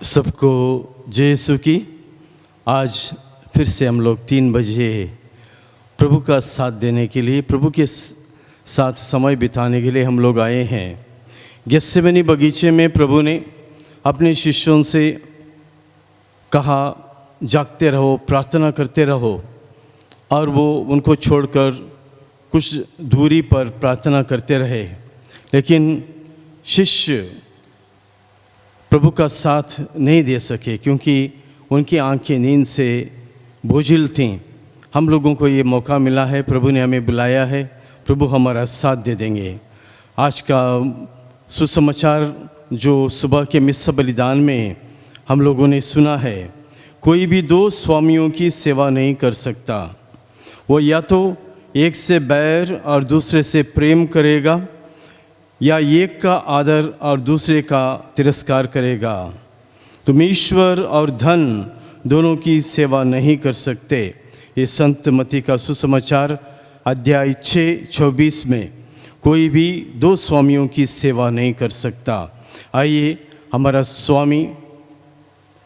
सबको जय यीशु की। आज फिर से हम लोग 3 बजे प्रभु का साथ देने के लिए, प्रभु के साथ समय बिताने के लिए हम लोग आए हैं। गेत्सेमनी बगीचे में प्रभु ने अपने शिष्यों से कहा, जागते रहो, प्रार्थना करते रहो, और वो उनको छोड़कर कुछ दूरी पर प्रार्थना करते रहे। लेकिन शिष्य प्रभु का साथ नहीं दे सके क्योंकि उनकी आंखें नींद से बोझिल थीं। हम लोगों को ये मौका मिला है, प्रभु ने हमें बुलाया है, प्रभु हमारा साथ दे देंगे। आज का सुसमाचार जो सुबह के मिस्सा बलिदान में हम लोगों ने सुना है, कोई भी 2 स्वामियों की सेवा नहीं कर सकता। वो या तो एक से बैर और दूसरे से प्रेम करेगा, या एक का आदर और दूसरे का तिरस्कार करेगा। तुम ईश्वर और धन दोनों की सेवा नहीं कर सकते। ये संत मत्ती का सुसमाचार अध्याय 6:24 में कोई भी 2 स्वामियों की सेवा नहीं कर सकता। आइए, हमारा स्वामी,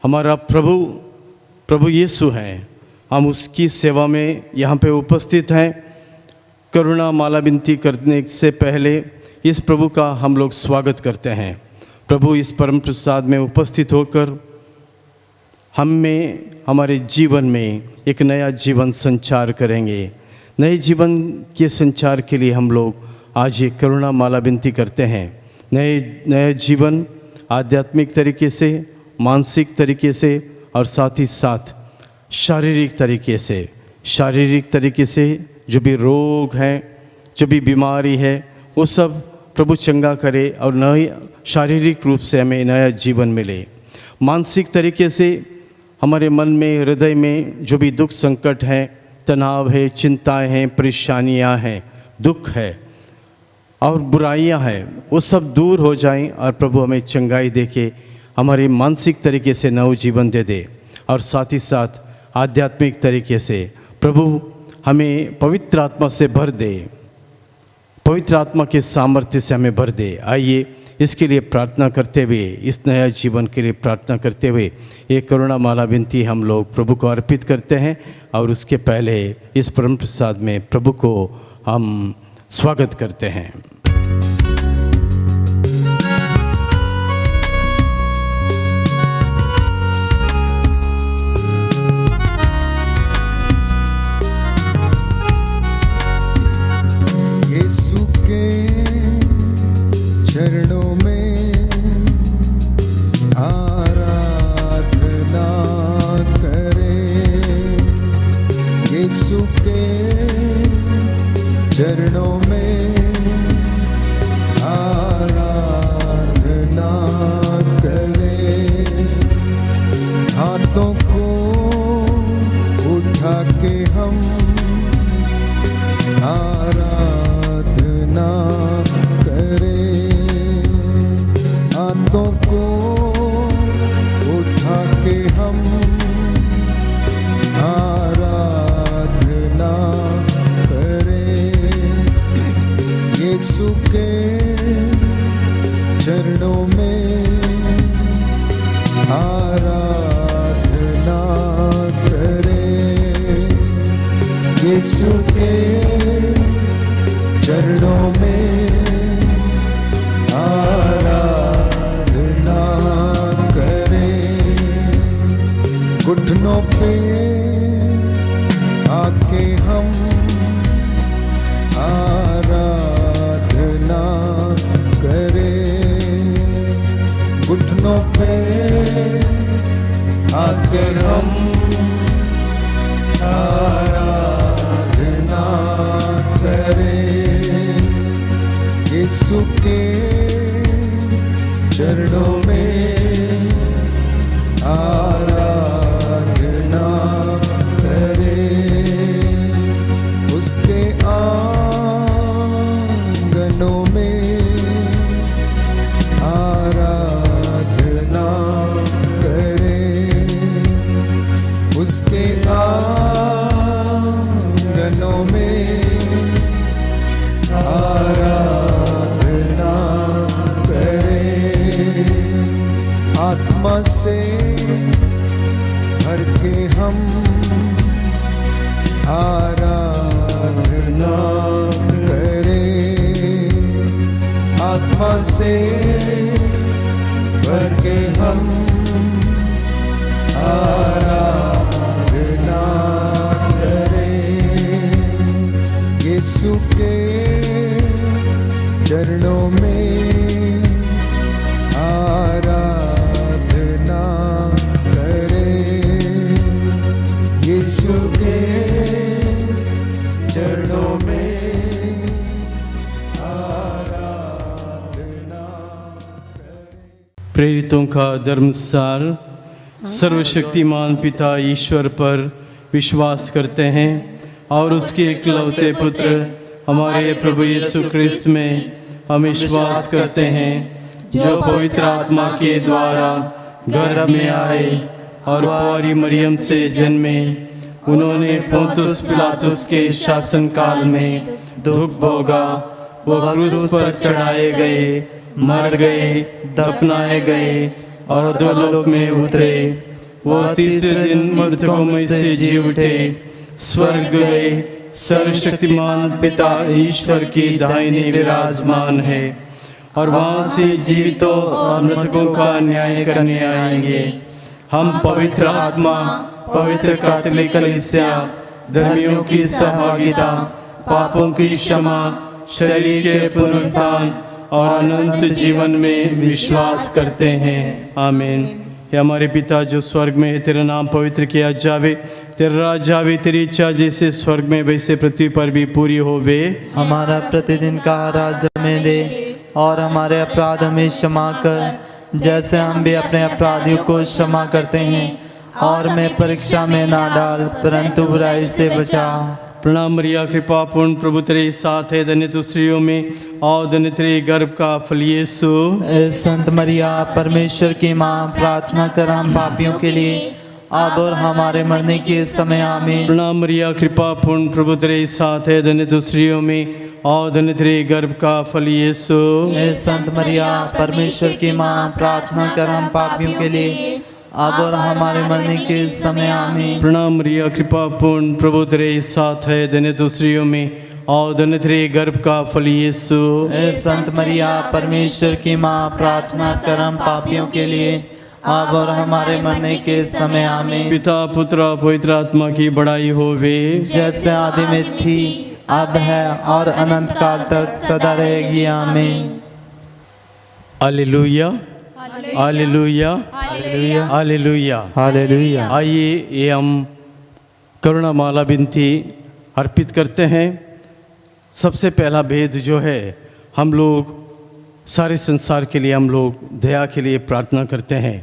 हमारा प्रभु यीशु हैं, हम उसकी सेवा में यहाँ पे उपस्थित हैं। करुणा माला विनती करने से पहले इस प्रभु का हम लोग स्वागत करते हैं। प्रभु इस परम प्रसाद में उपस्थित होकर हम में, हमारे जीवन में एक नया जीवन संचार करेंगे। नए जीवन के संचार के लिए हम लोग आज ये करुणा माला विनती करते हैं। नए जीवन आध्यात्मिक तरीके से, मानसिक तरीके से और साथ ही साथ शारीरिक तरीके से जो भी रोग हैं, जो भी बीमारी है, वो सब प्रभु चंगा करे और नए शारीरिक रूप से हमें नया जीवन मिले। मानसिक तरीके से हमारे मन में, हृदय में जो भी दुख संकट है, तनाव है, चिंताएं हैं, परेशानियां हैं, दुख है और बुराइयां हैं, वो सब दूर हो जाएं और प्रभु हमें चंगाई दे के हमारे मानसिक तरीके से नव जीवन दे दे। और साथ ही साथ आध्यात्मिक तरीके से प्रभु हमें पवित्र आत्मा से भर दे, पवित्र आत्मा के सामर्थ्य से हमें भर दे। आइए, इसके लिए प्रार्थना करते हुए, इस नया जीवन के लिए प्रार्थना करते हुए एक करुणा माला विनती हम लोग प्रभु को अर्पित करते हैं। और उसके पहले इस परम प्रसाद में प्रभु को हम स्वागत करते हैं। चरणों में आराधना करें, यीशु के चरणों में आराधना करें। हाथों को उठा के हम आराधना करें, हाथों को उठा के हम आराधना करें। यीशु के चरणों में आराधना करें, यीशु के चरणों में आराधना करें। घुटनों पे आके हम आराधना करें, घुटनों पे आके हम आराधना करें। यीशु के चरणों में आराधना करें, उसके आंगनों में आराधना करें, उसके आंगनों में आराधना करें। आत्मा से भर के हम आराधना करें, आत्मा से भर के हम आराधना करें। यीशु के चरणों में आराधना करें, यीशु के चरणों में आराधना करें। प्रेरितों का धर्मसार। सर्वशक्तिमान पिता ईश्वर पर विश्वास करते हैं और उसके इकलौते पुत्र हमारे प्रभु यीशु ख्रिस्त में हम विश्वास करते हैं, जो पवित्र आत्मा के द्वारा गर्भ में आए और कुंवारी मरियम से जन्मे। उन्होंने पोंतुस पिलातुस के शासनकाल में दुख भोगा, वो क्रूस पर चढ़ाए गए, मर गए, दफनाए गए और अधोलोक में उतरे। वो तीसरे दिन मृतकों में से जी उठे, स्वर्ग गए, सर्वशक्तिमान पिता ईश्वर की दाहिने विराजमान है और वहाँ से जीवितों और मृतकों का न्याय करने आएंगे। हम पवित्र आत्मा, पवित्र कैथोलिक कलीसिया, धर्मियों की सहभागिता, पापों की क्षमा, शरीर के पुनरुत्थान और अनंत जीवन में विश्वास करते हैं। आमीन। हे हमारे पिता जो स्वर्ग में है, तेरा नाम पवित्र किया जावे, तेरा राज्य आवे, तेरी इच्छा जैसे स्वर्ग में वैसे पृथ्वी पर भी पूरी होवे। हमारा प्रतिदिन का आहार हमें दे और हमारे अपराध हमें क्षमा कर, जैसे हम भी अपने अपराधियों को क्षमा करते हैं, और मैं परीक्षा में ना डाल परंतु बुराई से बचा। प्रणाम मरिया, कृपा पूर्ण प्रभु तेरे साथ है, धन्य तू स्त्रियों में और धन्य तेरे गर्भ का फल यीशु। ए संत मरिया परमेश्वर की माँ, प्रार्थना कर हम पापियों के लिए अब और हमारे मरने के समय आमीन। प्रणाम मरिया, कृपा पूर्ण प्रभु तेरे साथ है, धन्य तू स्त्रियों में और धन्य तेरे गर्भ का फल यीशु। ए संत मरिया परमेश्वर की माँ, प्रार्थना कर हम पापियों के लिए अब और हमारे मरने के समय आमीन। प्रणाम मरिया, कृपा पूर्ण प्रभु तेरे साथ है, धन्य तू स्त्रियों में और धन्य तेरे गर्भ का फल यीशु। ए संत मरिया परमेश्वर की माँ, प्रार्थना कर हम पापियों के लिए अब और हमारे मरने के समय आमीन। पिता पुत्र और पवित्र आत्मा की बड़ाई होवे, जैसे आदि में थी अब है और अनंत काल तक सदा रहेगी आमीन। Hallelujah hallelujah hallelujah hallelujah. Hallelujah. आइए ये हम करुणामाला विनती अर्पित करते हैं। सबसे पहला भेद जो है, हम लोग सारे संसार के लिए हम लोग दया के लिए प्रार्थना करते हैं।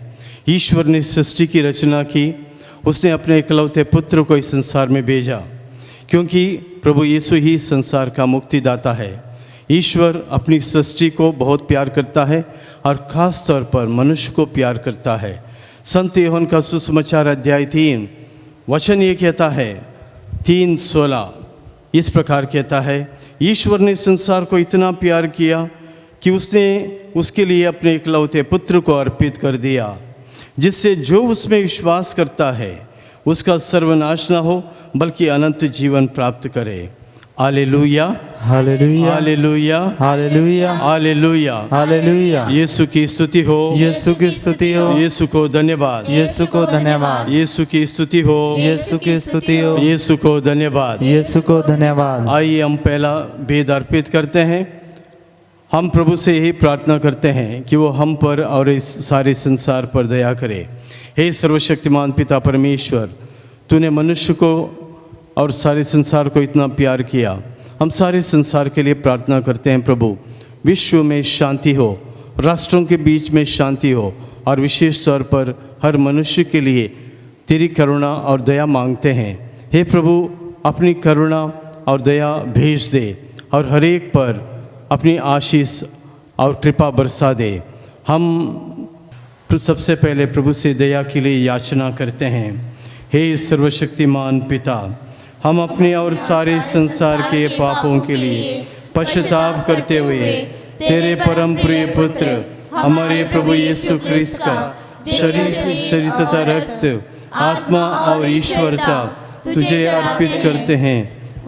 ईश्वर ने सृष्टि की रचना की, उसने अपने इकलौते पुत्र को इस संसार में भेजा, क्योंकि प्रभु यीशु ही संसार का मुक्तिदाता है। ईश्वर अपनी सृष्टि को बहुत प्यार करता है और ख़ास तौर पर मनुष्य को प्यार करता है। संत यूहन्ना का सुसमाचार अध्याय 3 वचन ये कहता है, 3:16 इस प्रकार कहता है, ईश्वर ने संसार को इतना प्यार किया कि उसने उसके लिए अपने इकलौते पुत्र को अर्पित कर दिया, जिससे जो उसमें विश्वास करता है उसका सर्वनाश न हो बल्कि अनंत जीवन प्राप्त करे। Hallelujah hallelujah hallelujah hallelujah hallelujah. Hallelujah. Yeshu की स्तुति हो, यीशु की स्तुति हो, यीशु को धन्यवाद, यीशु को धन्यवाद, यीशु की स्तुति हो, यीशु की स्तुति हो, यीशु को धन्यवाद। यीशु को धन्यवाद। आइए हम पहला भेद अर्पित करते हैं। हम प्रभु से यही प्रार्थना करते हैं कि वो हम पर और इस सारे संसार पर दया करे। हे सर्वशक्तिमान पिता परमेश्वर, तूने मनुष्य को और सारे संसार को इतना प्यार किया। हम सारे संसार के लिए प्रार्थना करते हैं प्रभु, विश्व में शांति हो, राष्ट्रों के बीच में शांति हो, और विशेष तौर पर हर मनुष्य के लिए तेरी करुणा और दया मांगते हैं। हे प्रभु, अपनी करुणा और दया भेज दे और हर एक पर अपनी आशीष और कृपा बरसा दे। हम सबसे पहले प्रभु से दया के लिए याचना करते हैं। हे सर्वशक्तिमान पिता, हम अपने और सारे संसार के पापों के लिए पश्चाताप करते हुए तेरे परम प्रिय पुत्र हमारे प्रभु यीशु ख्रिस्त का शरीर तथा रक्त, आत्मा और ईश्वरता तुझे अर्पित करते हैं।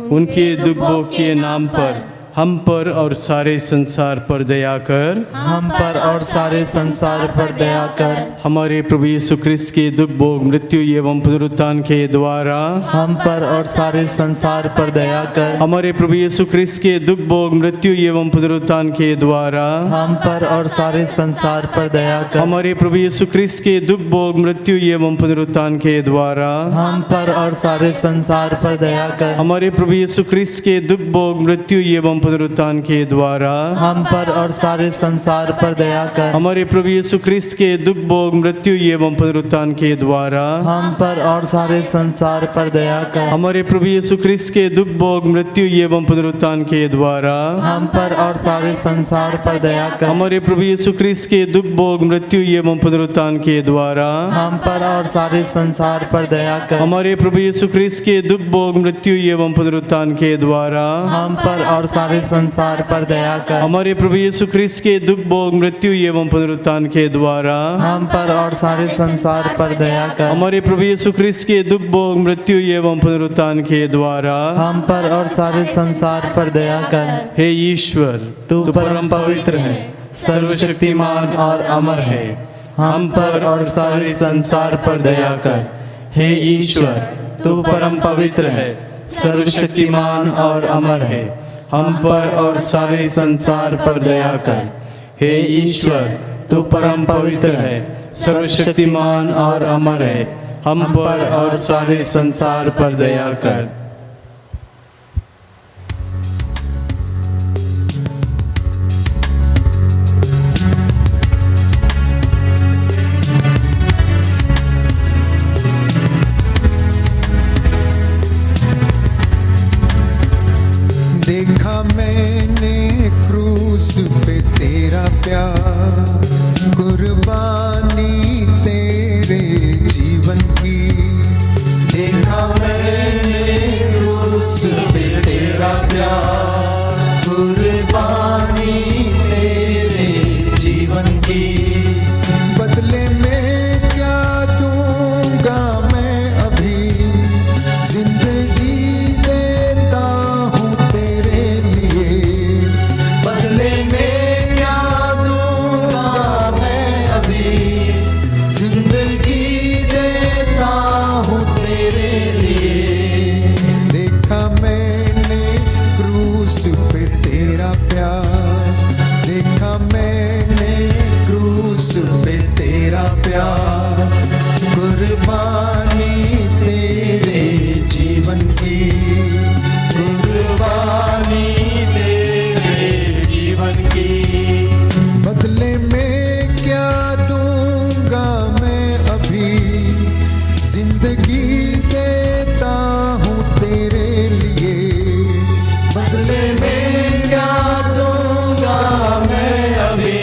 उनके दुख भोग के नाम पर हम पर और सारे संसार पर दया कर। हम पर और सारे संसार पर दया कर। हमारे प्रभु यीशु ख्रिस्त के दुख भोग मृत्यु एवं पुनरुत्थान के द्वारा हम पर और सारे संसार पर दया कर। हमारे प्रभु यीशु ख्रिस्त के दुख भोग मृत्यु एवं पुनरुत्थान के द्वारा हम पर और सारे संसार पर दया कर। हमारे प्रभु यीशु ख्रिस्त के दुख भोग मृत्यु एवं पुनरुत्थान के द्वारा हम पर और सारे संसार पर दया कर। हमारे प्रभु यीशु ख्रिस्त के दुख भोग मृत्यु एवं पुनरुत्थान के द्वारा हम पर और सारे संसार पर दया कर। हमारे प्रभु यीशु ख्रिस्त के दुख भोग मृत्यु एवं पुनरुत्थान के द्वारा हम पर और सारे संसार पर दया कर। हमारे प्रभु यीशु ख्रिस्त के दुख भोग मृत्यु एवं पुनरुत्थान के द्वारा हम पर और सारे संसार पर दया कर। हमारे प्रभु यीशु ख्रिस्त के दुख भोग मृत्यु एवं पुनरुत्थान के द्वारा हम पर और सारे संसार पर दया कर। हमारे प्रभु यीशु ख्रिस्त के दुख भोग मृत्यु एवं पुनरुत्थान के द्वारा हम पर और सारे संसार पर दया कर। हमारे प्रभु यीशु ख्रिस्त के दुख भोग मृत्यु एवं पुनरुत्थान के द्वारा हम पर और सारे संसार पर दया कर। हमारे प्रभु यीशु ख्रिस्त के दुख भोग मृत्यु एवं पुनरुत्थान के द्वारा हम पर और सारे संसार पर दया कर। हे ईश्वर, तू परम पवित्र है, सर्वशक्तिमान और अमर है। हम पर और सारे संसार पर दया कर। हे ईश्वर, तू परम पवित्र है, सर्वशक्तिमान और अमर है। हम पर और सारे संसार पर दया कर। हे ईश्वर, तू परम पवित्र है, सर्वशक्तिमान और अमर है। हम पर और सारे संसार पर दया कर। देखा मैंने क्रूस पे तेरा प्यार, कुर्बानी तेरे जीवन की। देखा मैंने क्रूस पे तेरा प्यार, कुर्बानी तेरे जीवन की। बदले में क्या दूंगा मैं अभी, जिंदगी देता हूँ तेरे लिए। बदले में क्या दूंगा मैं अभी, जिंदगी देता हूँ तेरे लिए। देखा मैंने क्रूस पे तेरा प्यार, देखा मैंने क्रूस पे तेरा प्यार, कुर्बानी तेरे जीवन की। कुर्बानी तेरे जीवन की। बदले में क्या दूंगा मैं अभी, जिंदगी देता हूँ तेरे लिए। बदले में क्या दूंगा मैं अभी,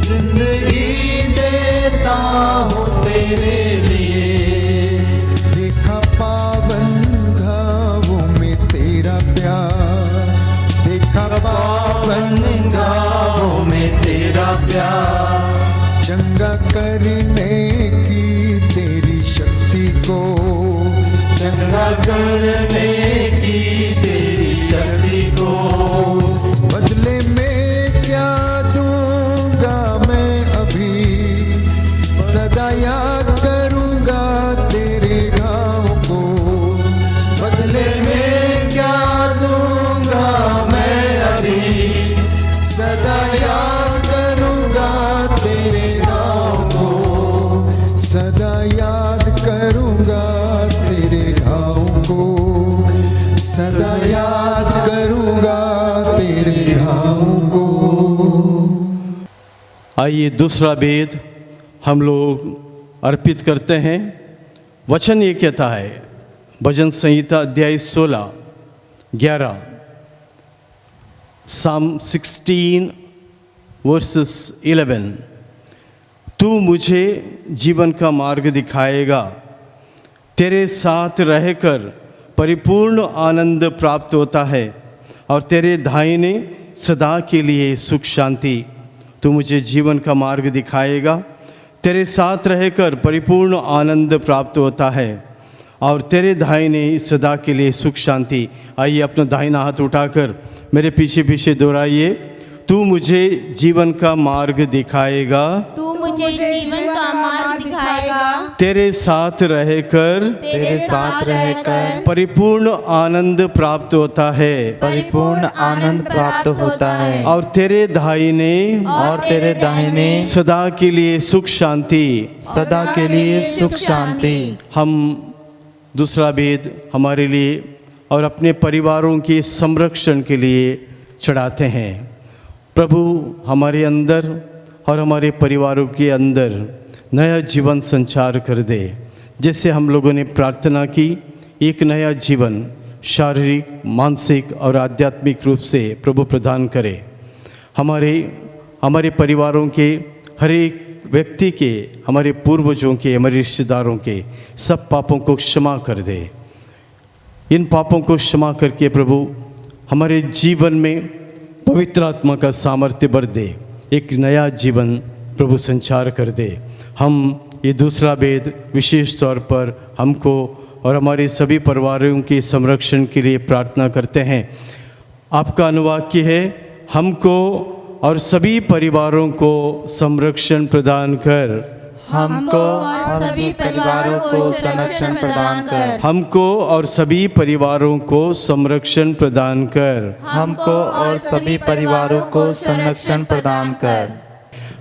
जिंदगी देता हूँ तेरे लिए। देखा पावन घावों में तेरा प्यार, देखा पावन गाँवों में तेरा प्यार, चंगा करने की तेरी शक्ति को। चंगा करने की तेरी शक्ति को। बदले में क्या दूंगा मैं अभी, सदा याद करूंगा तेरे घाव को। बदले में क्या दूंगा मैं अभी, सदा याद करूंगा तेरे गाँव को। सदा याद करूंगा तेरे घाव को, सदा याद करूंगा तेरे घाव को। आइए दूसरा वेद हम लोग अर्पित करते हैं। वचन ये कहता है, भजन संहिता अध्याय 16:11, Psalm 16 verses 11। तू मुझे जीवन का मार्ग दिखाएगा, तेरे साथ रहकर परिपूर्ण आनंद प्राप्त होता है और तेरे दाहिने सदा के लिए सुख शांति। तू मुझे जीवन का मार्ग दिखाएगा, तेरे साथ रहकर परिपूर्ण आनंद प्राप्त होता है और तेरे दाहिने सदा के लिए सुख शांति। आइए अपना दाहिना हाथ उठाकर मेरे पीछे पीछे दोहराइए। तू मुझे जीवन का मार्ग दिखाएगा, तू मुझे जीवन का मार्ग दिखाएगा, तेरे साथ रहकर परिपूर्ण आनंद प्राप्त होता है परिपूर्ण आनंद प्राप्त होता है और तेरे दाहिने सदा के लिए सुख शांति। सदा के लिए सुख शांति। हम दूसरा भेद हमारे लिए और अपने परिवारों के संरक्षण के लिए चढ़ाते हैं। प्रभु हमारे अंदर और हमारे परिवारों के अंदर नया जीवन संचार कर दे। जैसे हम लोगों ने प्रार्थना की, एक नया जीवन शारीरिक, मानसिक और आध्यात्मिक रूप से प्रभु प्रदान करे। हमारे परिवारों के हर एक व्यक्ति के, हमारे पूर्वजों के, हमारे रिश्तेदारों के सब पापों को क्षमा कर दे। इन पापों को क्षमा करके प्रभु हमारे जीवन में पवित्र आत्मा का सामर्थ्य भर दे, एक नया जीवन प्रभु संचार कर दे। हम ये दूसरा भेद विशेष तौर पर हमको और हमारे सभी परिवारों के संरक्षण के लिए प्रार्थना करते हैं। आपका अनुवाक्य है, हमको और सभी परिवारों को संरक्षण प्रदान कर। हमको और सभी परिवारों को संरक्षण प्रदान कर। हमको और सभी परिवारों को संरक्षण प्रदान कर। हमको और सभी परिवारों को संरक्षण प्रदान कर।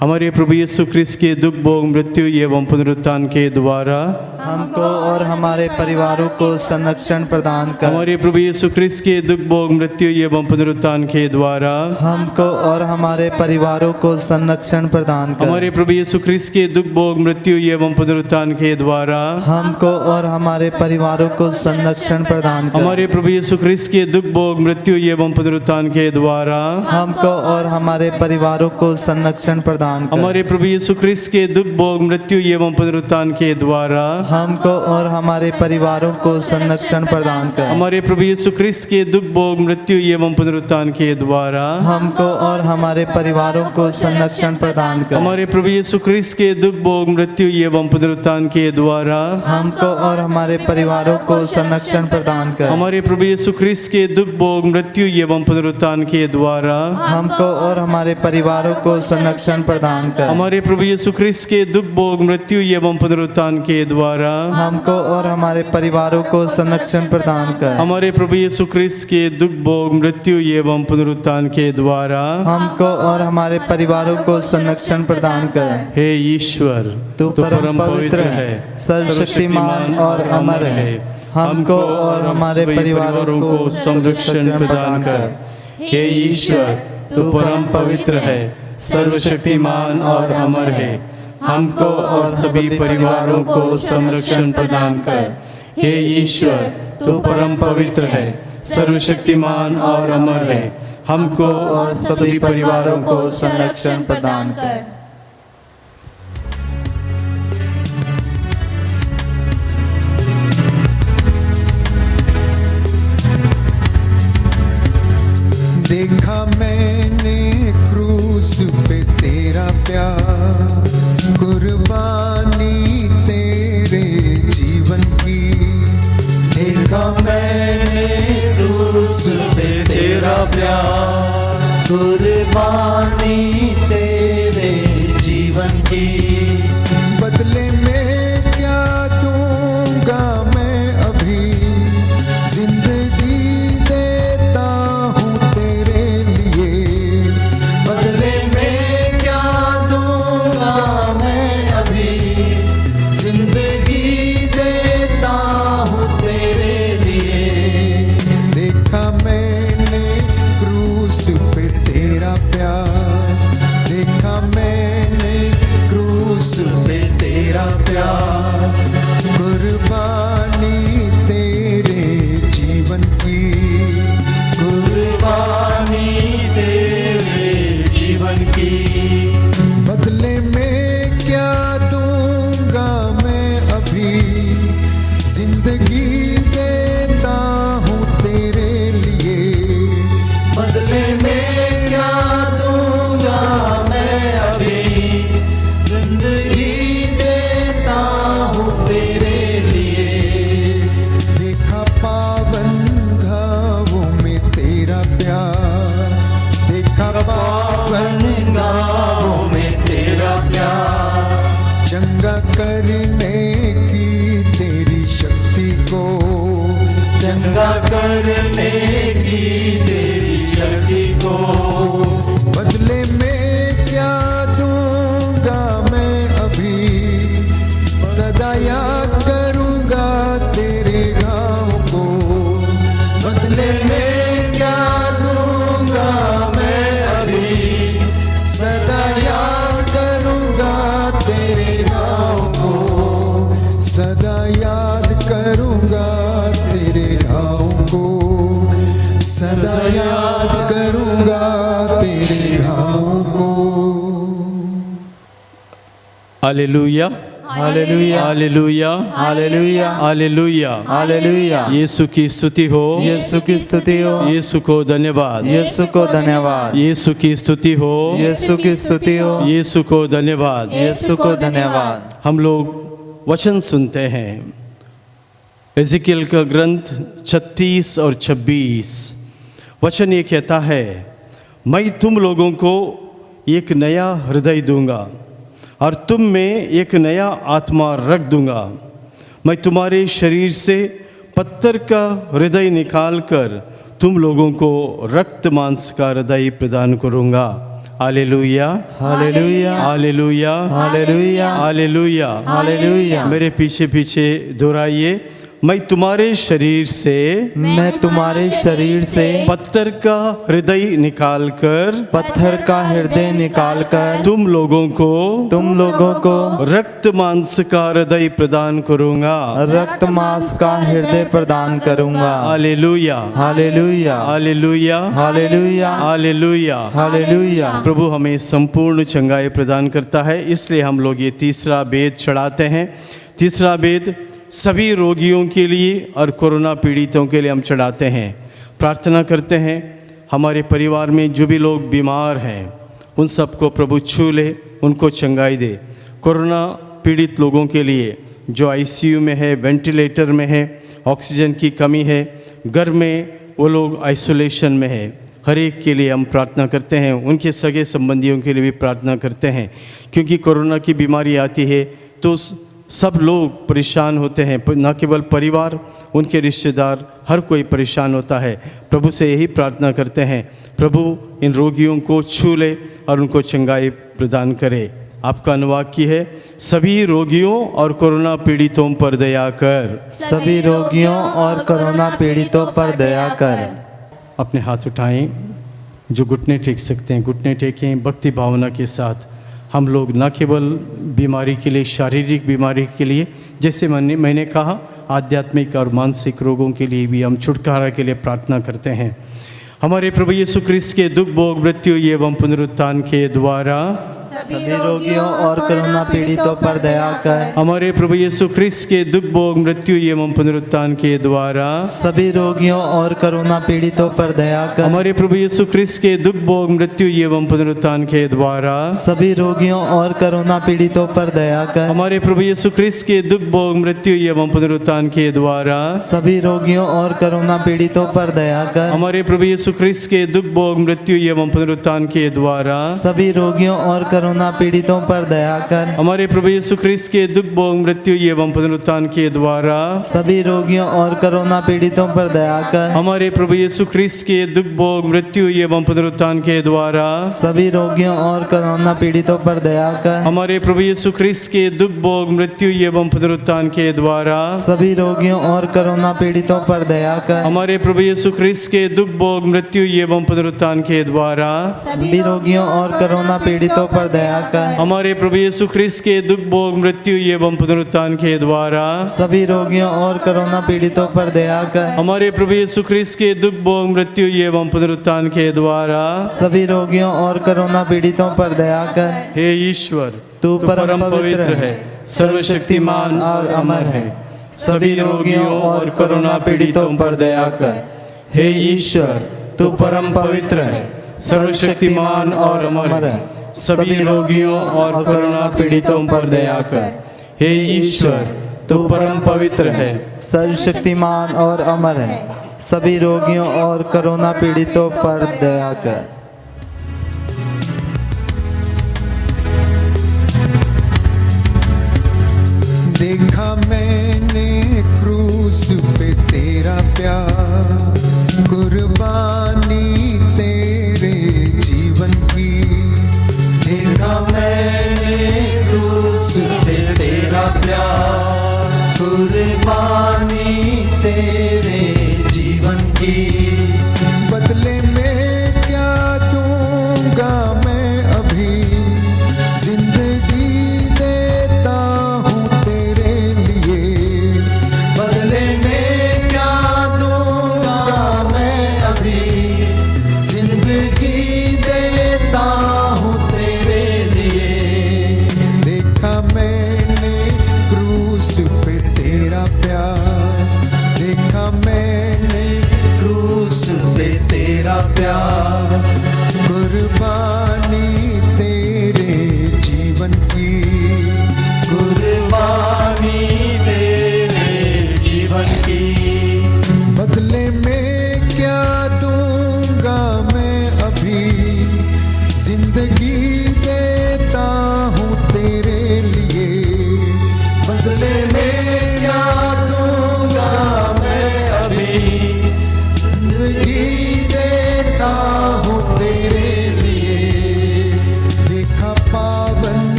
हमारे प्रभु यीशु ख्रिस्त के दुख, भोग, मृत्यु एवं पुनरुत्थान के द्वारा हमको और हमारे परिवारों को संरक्षण प्रदान कर। हमारे प्रभु यीशु ख्रिस्त के दुख, भोग, मृत्यु एवं पुनरुत्थान के द्वारा हमको और हमारे परिवारों को संरक्षण प्रदान कर। हमारे प्रभु यीशु ख्रिस्त के दुख, भोग, मृत्यु एवं पुनरुत्थान के द्वारा हमको और हमारे परिवारों को संरक्षण प्रदान कर। हमारे प्रभु यीशु ख्रिस्त के दुख, भोग, मृत्यु एवं पुनरुत्थान के द्वारा हमको और हमारे परिवारों को संरक्षण प्रदान कर। हमारे प्रभु यीशु ख्रिस्त के दुख, भोग, मृत्यु एवं पुनरुत्थान के द्वारा हमको और हमारे परिवारों को संरक्षण प्रदान कर। हमारे प्रभु यीशु ख्रिस्त के दुख, भोग, मृत्यु एवं पुनरुत्थान के द्वारा हमको और हमारे परिवारों को संरक्षण प्रदान कर। हमारे प्रभु यीशु ख्रिस्त के दुख, भोग, मृत्यु एवं पुनरुत्थान के द्वारा हमको और हमारे परिवारों को संरक्षण प्रदान कर। हमारे प्रभु यीशु ख्रिस्त के दुख, भोग, मृत्यु एवं पुनरुत्थान के द्वारा हमको और हमारे परिवारों को संरक्षण प्रदान कर। हमारे प्रभु यीशु ख्रिस्त के दुख, भोग, मृत्यु एवं पुनरुत्थान के द्वारा हमको और हमारे परिवारों को संरक्षण प्रदान कर। हमारे प्रभु यीशु ख्रिस्त के दुख, भोग, मृत्यु एवं पुनरुत्थान के द्वारा हमको और हमारे परिवारों को संरक्षण प्रदान कर। हे ईश्वर, तू परम पवित्र है, सर्वशक्तिमान और अमर है। हमको और हमारे परिवारों को संरक्षण प्रदान कर। हे ईश्वर, तू परम पवित्र है, सर्वशक्तिमान और अमर है। हमको और सभी परिवारों को संरक्षण प्रदान कर। हे ईश्वर, तू परम पवित्र है, सर्वशक्तिमान और अमर है। हमको और सभी परिवारों को संरक्षण प्रदान कर। देखा मैंने क्रूस पे तेरा प्यार, कुर्बानी तेरे जीवन की। देखा मैंने क्रूस पे तेरा प्यार, कुर्बानी तेरे जीवन की। बदले में क्या दूंगा मैं अभी, जिंदगी देता हूँ तेरे लिए। बदले में क्या दूंगा मैं अभी, जिंदगी देता हूँ तेरे लिए। देखा मैंने क्रूस पे तेरा प्यार, देखा मैंने क्रूस hallelujah, hallelujah, hallelujah, hallelujah, hallelujah. Hallelujah. Yeshu की स्तुति हो, यीशु की स्तुति हो, यीशु को धन्यवाद, यीशु को धन्यवाद, यीशु की स्तुति हो, यीशु की स्तुति हो, यीशु को धन्यवाद। यीशु को धन्यवाद। हम लोग वचन सुनते हैं एजिकियल का ग्रंथ 36 और 26। वचन ये कहता है, मैं तुम लोगों को एक नया हृदय दूंगा और तुम में एक नया आत्मा रख दूंगा। मैं तुम्हारे शरीर से पत्थर का हृदय निकाल कर तुम लोगों को रक्त मांस का हृदय प्रदान करूंगा। Hallelujah, hallelujah, hallelujah, hallelujah, hallelujah, hallelujah. मेरे पीछे पीछे दोहराइए, मैं तुम्हारे शरीर से मैं तुम्हारे शरीर से पत्थर का हृदय निकाल कर पत्थर का हृदय निकालकर तुम लोगों को रक्त मांस का हृदय प्रदान करूंगा। रक्त मांस का हृदय प्रदान करूंगा। Hallelujah, hallelujah, hallelujah, hallelujah, hallelujah. Hallelujah. प्रभु हमें संपूर्ण चंगाई प्रदान करता है, इसलिए हम लोग ये तीसरा वेद चढ़ाते हैं। तीसरा वेद सभी रोगियों के लिए और कोरोना पीड़ितों के लिए हम चढ़ाते हैं। प्रार्थना करते हैं हमारे परिवार में जो भी लोग बीमार हैं उन सबको प्रभु छू ले, उनको चंगाई दे। कोरोना पीड़ित लोगों के लिए जो आईसीयू में है, वेंटिलेटर में है, ऑक्सीजन की कमी है, घर में वो लोग आइसोलेशन में है, हर एक के लिए हम प्रार्थना करते हैं। उनके सगे संबंधियों के लिए भी प्रार्थना करते हैं, क्योंकि कोरोना की बीमारी आती है तो सब लोग परेशान होते हैं, न केवल परिवार, उनके रिश्तेदार, हर कोई परेशान होता है। प्रभु से यही प्रार्थना करते हैं, प्रभु इन रोगियों को छू ले और उनको चंगाई प्रदान करे। आपका अनुवाक्य है, सभी रोगियों और कोरोना पीड़ितों पर दया कर। सभी रोगियों और कोरोना पीड़ितों पर दया कर। अपने हाथ उठाएं, जो घुटने टेक सकते हैं घुटने टेकें। भक्ति भावना के साथ हम लोग न केवल बीमारी के लिए, शारीरिक बीमारी के लिए, जैसे मैंने कहा, आध्यात्मिक और मानसिक रोगों के लिए भी हम छुटकारा के लिए प्रार्थना करते हैं। हमारे प्रभु यीशु ख्रिस्त के दुख भोग मृत्यु एवं पुनरुत्थान के द्वारा सभी रोगियों और कोरोना पीड़ितों पर दया कर। हमारे प्रभु यीशु ख्रिस्त के दुख भोग मृत्यु एवं पुनरुत्थान के द्वारा सभी रोगियों और कोरोना पीड़ितों पर दया कर। हमारे प्रभु यीशु ख्रिस्त के दुख भोग मृत्यु एवं पुनरुत्थान के द्वारा सभी रोगियों और कोरोना पीड़ितों पर दया कर। हमारे प्रभु यीशु ख्रिस्त के दुख भोग मृत्यु एवं पुनरुत्थान के द्वारा सभी रोगियों और कोरोना पीड़ितों पर दया कर। हमारे प्रभु यीशु ख्रिस्त के दुख भोग मृत्यु एवं पुनरुत्थान के द्वारा सभी रोगियों और कोरोना पीड़ितों पर दया कर। हमारे प्रभु यीशु ख्रिस्त के दुख भोग मृत्यु एवं पुनरुत्थान के द्वारा सभी रोगियों और कोरोना पीड़ितों पर दया कर। हमारे प्रभु यीशु ख्रिस्त के दुख भोग मृत्यु एवं पुनरुत्थान के द्वारा सभी रोगियों और कोरोना पीड़ितों पर दया कर। हमारे प्रभु यीशु ख्रिस्त के दुख भोग मृत्यु एवं पुनरुत्थान के द्वारा सभी रोगियों और कोरोना पीड़ितों पर दया कर। हमारे प्रभु यीशु ख्रिस्त के दुख भोग मृत्यु एवं पुनरुत्थान के द्वारा सभी रोगियों और कोरोना पीड़ितों पर दया कर। हमारे प्रभु यीशु ख्रिस्त के दुख भोग मृत्यु एवं पुनरुत्थान के द्वारा सभी रोगियों और कोरोना पीड़ितों पर दया कर। हमारे प्रभु यीशु ख्रिस्त के दुख भोग मृत्यु एवं पुनरुत्थान के द्वारा सभी रोगियों और कोरोना पीड़ितों पर दया कर। हे ईश्वर, तू तू परम पवित्र है, सर्वशक्तिमान और अमर है। सभी रोगियों और कोरोना पीड़ितों पर दया कर। हे ईश्वर, तू परम पवित्र है, सर्वशक्तिमान और अमर है। सभी रोगियों और कोरोना पीड़ितों पर दया कर। हे ईश्वर, तू परम पवित्र है, सर्वशक्तिमान और अमर है। सभी रोगियों और कोरोना पीड़ितों पर दया कर। देखा मैंने क्रूस पे तेरा प्यार, कुर्बानी तेरे जीवन की। देखा मैंने क्रूस पे तेरा प्यार, कुर्बानी तेरे जीवन की। बदले में क्या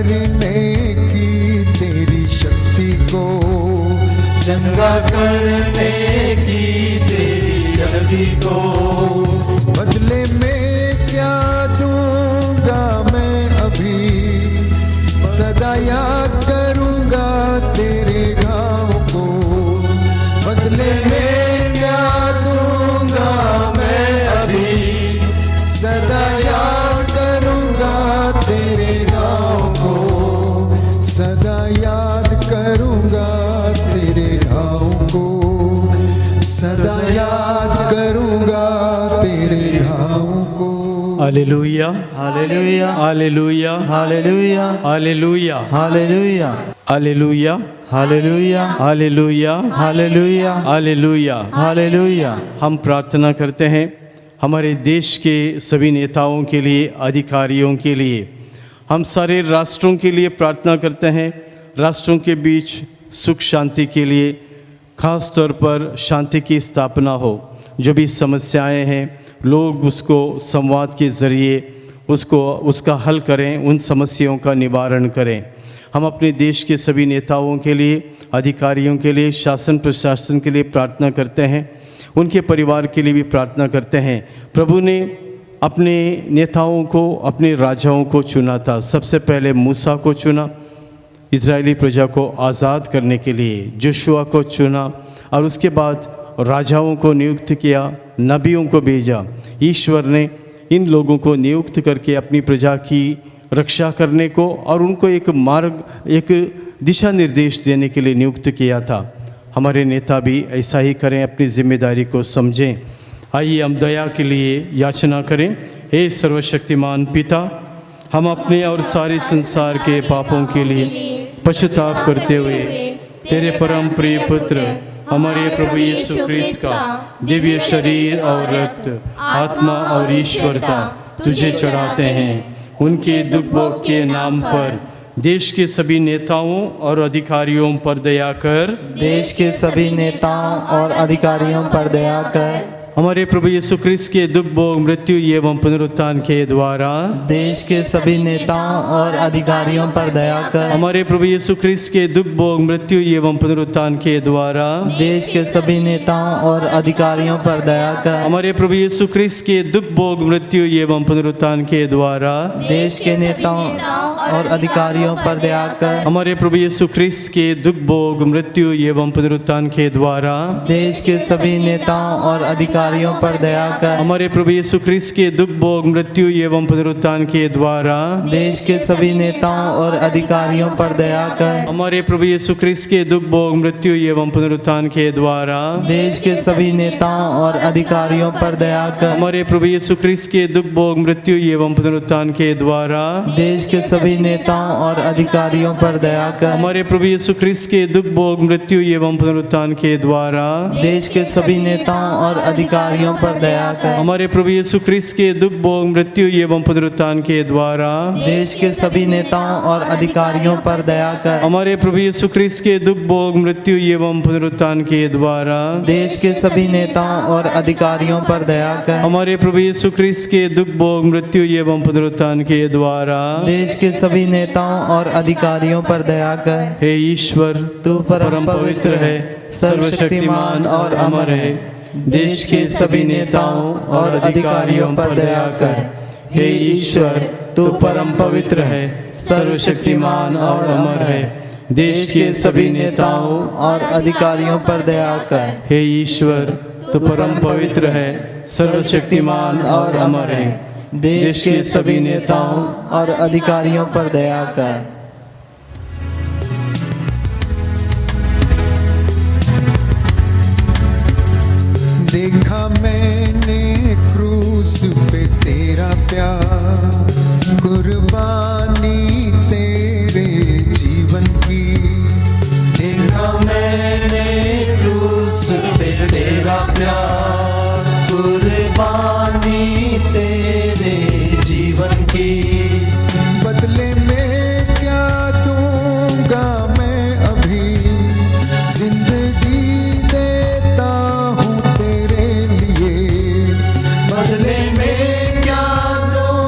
करने की तेरी शक्ति को, चंगा करने की तेरी शक्ति को, बदले में क्या दूंगा मैं अभी, सदा याद करूंगा तेरे घाव को। बदले में क्या दूंगा मैं अभी, सदा याद करूंगा तेरे घाव को, सदा याद करूंगा तेरे घाव को, सदा याद करूंगा तेरे घाव को। Hallelujah, hallelujah hallelujah, hallelujah hallelujah, hallelujah hallelujah, hallelujah hallelujah, hallelujah hallelujah. Hallelujah. हम प्रार्थना करते हैं हमारे देश के सभी नेताओं के लिए, अधिकारियों के लिए, हम सारे राष्ट्रों के लिए प्रार्थना करते हैं। राष्ट्रों के बीच सुख शांति के लिए, खास तौर पर शांति की स्थापना हो। जो भी समस्याएं हैं, लोग उसको संवाद के ज़रिए उसका हल करें, उन समस्याओं का निवारण करें। हम अपने देश के सभी नेताओं के लिए, अधिकारियों के लिए, शासन प्रशासन के लिए प्रार्थना करते हैं। उनके परिवार के लिए भी प्रार्थना करते हैं। प्रभु ने अपने नेताओं को, अपने राजाओं को चुना था। सबसे पहले मूसा को चुना, इजरायली प्रजा को आज़ाद करने के लिए। जोशुआ को चुना और उसके बाद राजाओं को नियुक्त किया, नबियों को भेजा। ईश्वर ने इन लोगों को नियुक्त करके अपनी प्रजा की रक्षा करने को और उनको एक मार्ग, एक दिशा निर्देश देने के लिए नियुक्त किया था। हमारे नेता भी ऐसा ही करें, अपनी जिम्मेदारी को समझें। आइए हम दया के लिए याचना करें। हे सर्वशक्तिमान पिता, हम अपने और सारे संसार के पापों के लिए पश्चाताप करते हुए तेरे परम प्रिय पुत्र हमारे प्रभु यीशु ख्रीस्त का दिव्य शरीर और रक्त, आत्मा और ईश्वरता तुझे चढ़ाते हैं। उनके दुख भोग के नाम पर देश के सभी नेताओं और अधिकारियों पर दया कर। देश के सभी नेताओं और अधिकारियों पर दया कर। हमारे प्रभु यीशु ख्रीस्त के दुख भोग, मृत्यु एवं पुनरुत्थान के द्वारा देश के सभी नेताओं और अधिकारियों पर दया कर। हमारे प्रभु यीशु ख्रीस्त के दुख भोग, मृत्यु एवं पुनरुत्थान के द्वारा देश के सभी नेताओं और अधिकारियों पर दया कर। हमारे प्रभु यीशु ख्रीस्त के दुख भोग, मृत्यु एवं पुनरुत्थान के द्वारा देश के नेताओं और अधिकारियों पर दया कर। हमारे प्रभु यीशु ख्रीस्त के दुख भोग, मृत्यु एवं पुनरुत्थान के द्वारा देश के सभी नेताओं और अधिकारियों पर दया कर। हमारे प्रभु यीशु ख्रीस्त के दुख भोग, मृत्यु एवं पुनरुत्थान के द्वारा देश के सभी नेताओं और अधिकारियों पर दया कर। हमारे प्रभु यीशु ख्रीस्त के दुख भोग, मृत्यु एवं पुनरुत्थान के द्वारा देश के सभी नेताओं और अधिकारियों पर दया कर। हमारे प्रभु यीशु ख्रीस्त के दुख भोग, मृत्यु एवं पुनरुत्थान के द्वारा देश के सभी नेताओं और अधिकारियों पर दया कर। हमारे प्रभु यीशु ख्रीस्त के दुख भोग, मृत्यु एवं पुनरुत्थान के द्वारा देश के सभी नेताओं और अधिकारियों पर दया कर। हमारे प्रभु यीशु ख्रीस्त के दुख भोग, मृत्यु एवं पुनरुत्थान के द्वारा देश के सभी नेताओं और अधिकारियों पर दया कर। हमारे प्रभु यीशु ख्रीस्त के दुख भोग, मृत्यु एवं पुनरुत्थान के द्वारा देश के सभी नेताओं और अधिकारियों पर दया कर। हमारे प्रभु यीशु ख्रीस्त के दुख भोग, मृत्यु एवं पुनरुत्थान के द्वारा देश के सभी नेताओं और अधिकारियों पर दया कर। हे ईश्वर, तू परम पवित्र है, सर्वशक्तिमान और अमर है। देश के सभी नेताओं और अधिकारियों पर दया कर। हे ईश्वर, तू परम पवित्र है, सर्वशक्तिमान और अमर है। देश के सभी नेताओं और अधिकारियों पर दया कर। हे ईश्वर, तू परम पवित्र है, सर्वशक्तिमान और अमर है। देश के सभी नेताओं और अधिकारियों पर दया कर। देखा मैंने क्रूस पे तेरा प्यार, कुर्बानी तेरे जीवन की। देखा मैंने क्रूस पे तेरा प्यार, कुर्बानी तेरे जीवन की। बदले में क्या दूंगा मैं अभी, जिंदगी देता हूँ तेरे लिए। बदले में क्या दूंगा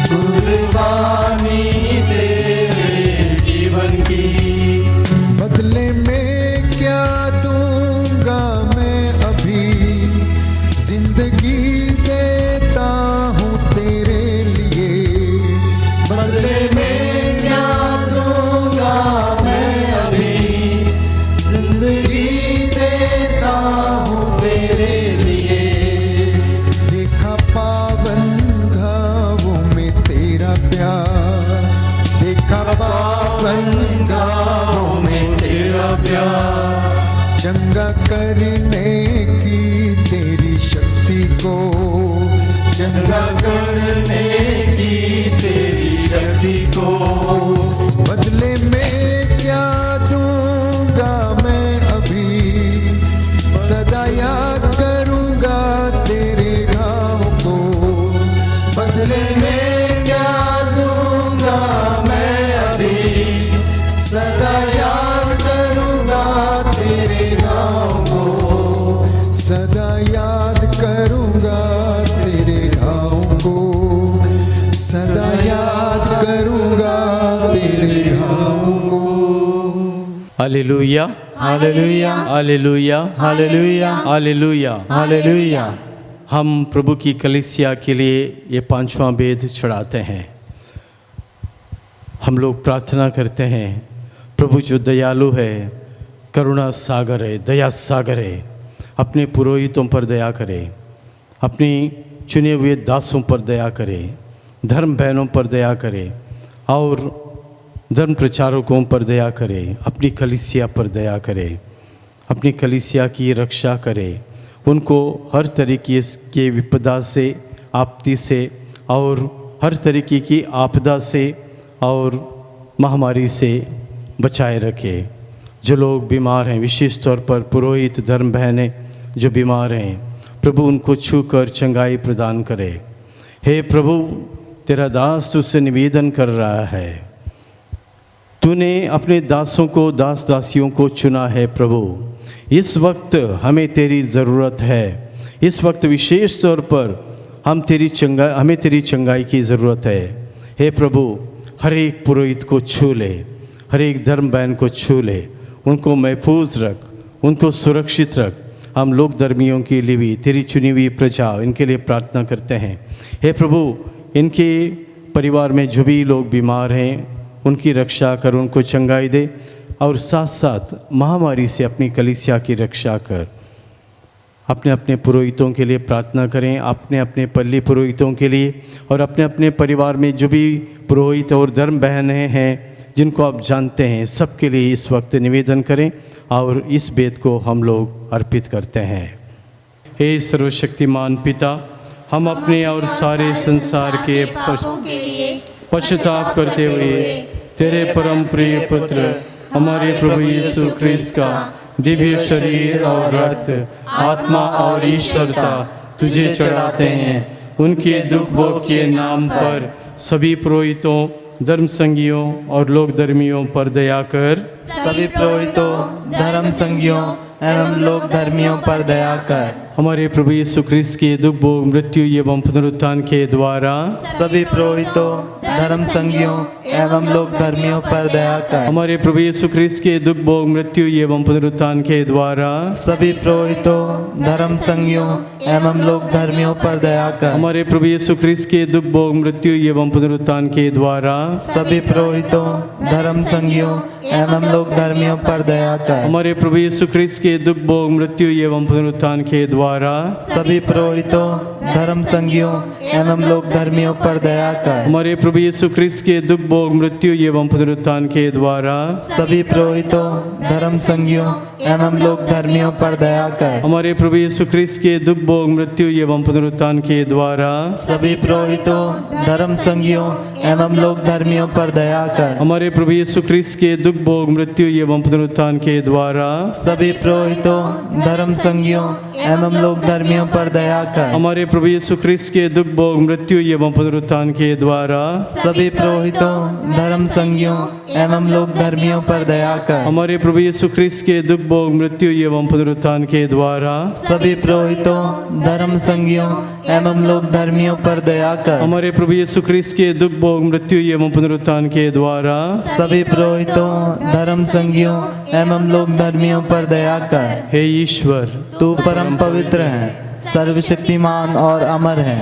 कुर्बानी तेरे जीवन की। बदले में क्या दूंगा मैं अभी, जिंदगी देता हूँ तेरे लिए। बदले में क्या दूंगा मैं अभी, जिंदगी देता हूँ तेरे लिए। देखा पावन घावों में तेरा प्यार, देखा पावन गाँव में तेरा प्यार, चंगा करने की तेरी शक्ति को, चंगा करने की तेरी शक्ति को। बदले में क्या दूंगा मैं अभी, सदा याद करूंगा तेरे घाव को। बदले में क्या दूंगा मैं अभी, सदा याद करूंगा तेरे गाँव को। सदा याद करूंगा तेरे घाव को, सदा याद करूंगा तेरे घाव को। Hallelujah, hallelujah, hallelujah, hallelujah, hallelujah. Hallelujah. हम प्रभु की कलीसिया के लिए ये पांचवा वेद चढ़ाते हैं। हम लोग प्रार्थना करते हैं, प्रभु जो दयालु है, करुणा सागर है, दया सागर है, अपने पुरोहितों पर दया करे, अपनी चुने हुए दासों पर दया करे, धर्म बहनों पर दया करे और धर्म प्रचारकों पर दया करे, अपनी कलीसिया पर दया करे, अपनी कलीसिया की रक्षा करे, उनको हर तरीके के विपदा से, आपत्ति से और हर तरीके की आपदा से और महामारी से बचाए रखे। जो लोग बीमार हैं, विशेष तौर पर पुरोहित धर्म बहनें जो बीमार हैं, प्रभु उनको छूकर चंगाई प्रदान करे। हे प्रभु, तेरा दास तुझसे निवेदन कर रहा है, तूने अपने दासों को, दास दासियों को चुना है। प्रभु, इस वक्त हमें तेरी ज़रूरत है। इस वक्त विशेष तौर पर हमें तेरी चंगाई की ज़रूरत है। हे प्रभु, हर एक पुरोहित को छू ले, हर एक धर्म बहन को छू ले, उनको महफूज रख, उनको सुरक्षित रख। हम लोग धर्मियों के लिए भी, तेरी चुनी हुई प्रजा, इनके लिए प्रार्थना करते हैं। हे प्रभु, इनके परिवार में जो भी लोग बीमार हैं, उनकी रक्षा कर, उनको चंगाई दे और साथ साथ महामारी से अपनी कलीसिया की रक्षा कर। अपने अपने पुरोहितों के लिए प्रार्थना करें, अपने अपने पल्ली पुरोहितों के लिए और अपने अपने परिवार में जो भी पुरोहित और धर्म बहनें हैं जिनको आप जानते हैं, सबके लिए इस वक्त निवेदन करें और इस वेद को हम लोग अर्पित करते हैं। हे सर्वशक्तिमान पिता, हम अपने और सारे संसार के पापों के लिए पश्चाताप करते हुए तेरे परम प्रिय पुत्र हमारे प्रभु यीशु ख्रिस्त का दिव्य शरीर और रक्त, आत्मा और ईश्वरता तुझे चढ़ाते हैं। उनके दुख भोग के नाम पर सभी पुरोहितों, धर्म संगियों और लोक धर्मियों पर दया कर। सभी पुरोहितों, धर्म संगियों एवं लोक धर्मियों पर दया कर। हमारे प्रभु यीशु ख्रिस्त के दुख भोग, मृत्यु एवं पुनरुत्थान के द्वारा सभी पुरोहितों, धर्म संगियों एवं लोक धर्मियों पर दया कर। हमारे प्रभु यीशु ख्रिस्त के दुख भोग, मृत्यु एवं पुनरुत्थान के द्वारा सभी पुरोहितों, धर्म संगियों एवं लोक धर्मियों पर दया कर। हमारे प्रभु यीशु ख्रिस्त के दुख भोग, मृत्यु एवं पुनरुत्थान के द्वारा सभी पुरोहितों, धर्म संगियों एवं लोक धर्मियों पर दया कर। हमारे प्रभु यीशु ख्रिस्त के दुख भोग, मृत्यु एवं पुनरुत्थान के द्वारा सभी पुरोहितों, धर्म संगियों एवं लोक धर्मियों पर दया कर। हमारे प्रभु यीशु ख्रिस्त के दुख भोग, मृत्यु एवं पुनरुत्थान के द्वारा सभी पुरोहितों, धर्म संगियों एवं लोक धर्मियों पर दया कर। हमारे प्रभु यीशु ख्रिस्त के दुख भोग, मृत्यु एवं पुनरुत्थान के द्वारा सभी पुरोहितों, धर्म संगियों एवं लोक धर्मियों पर दया कर। हमारे प्रभु यीशु ख्रिस्त के दुख भोग मृत्यु एवं पुनरुत्थान के द्वारा सभी पुरोहितों, धर्म संगियों एवं लोक धर्मियों पर दया कर। हमारे प्रभु यीशु ख्रिस्त के दुख भोग मृत्यु एवं पुनरुत्थान के द्वारा सभी पुरोहितों, धर्म संगियों एवं लोक धर्मियों पर दया कर। हमारे प्रभु यीशु ख्रिस्त के दुख भोग मृत्यु एवं पुनरुत्थान के द्वारा सभी पुरोहितों, धर्म संगियों एवं लोक धर्मियों पर दया कर। हमारे प्रभु यीशु ख्रिस्त के दुख भोग मृत्यु एवं पुनरुत्थान के द्वारा सभी पुरोहितों, धर्म संगियों एवं लोक धर्मियों पर दया कर। हे ईश्वर, तू परम पवित्र है, सर्वशक्तिमान और अमर है।